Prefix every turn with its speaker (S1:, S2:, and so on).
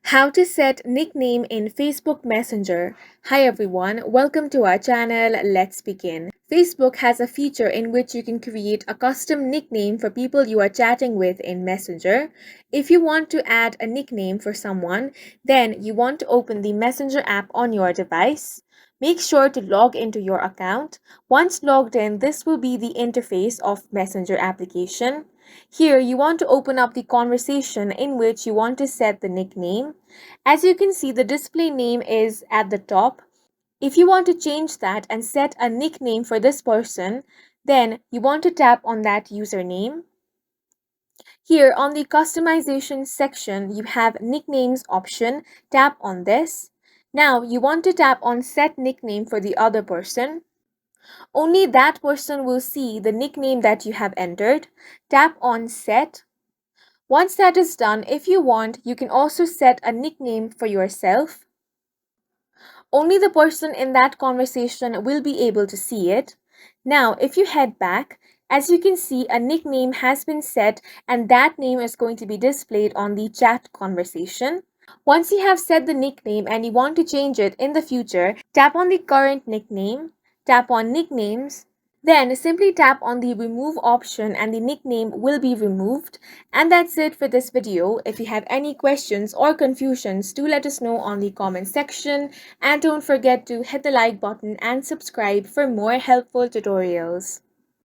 S1: How to set nickname in Facebook Messenger. Hi everyone, welcome to our channel. Let's begin. Facebook has a feature in which you can create a custom nickname for people you are chatting with in Messenger. If you want to add a nickname for someone, then you want to open the Messenger app on your device. Make sure to log into your account. Once logged in, this will be the interface of Messenger application. Here, you want to open up the conversation in which you want to set the nickname. As you can see, the display name is at the top. If you want to change that and set a nickname for this person, then you want to tap on that username. Here on the customization section, you have nicknames option. Tap on this. Now you want to tap on set nickname for the other person. Only that person will see the nickname that you have entered. Tap on set. Once that is done, if you want, you can also set a nickname for yourself. Only the person in that conversation will be able to see it. Now, if you head back, as you can see, a nickname has been set and that name is going to be displayed on the chat conversation. Once you have set the nickname and you want to change it in the future, tap on the current nickname, tap on nicknames, then simply tap on the remove option and the nickname will be removed. And that's it for this video. If you have any questions or confusions, do let us know on the comment section. And don't forget to hit the like button and subscribe for more helpful tutorials.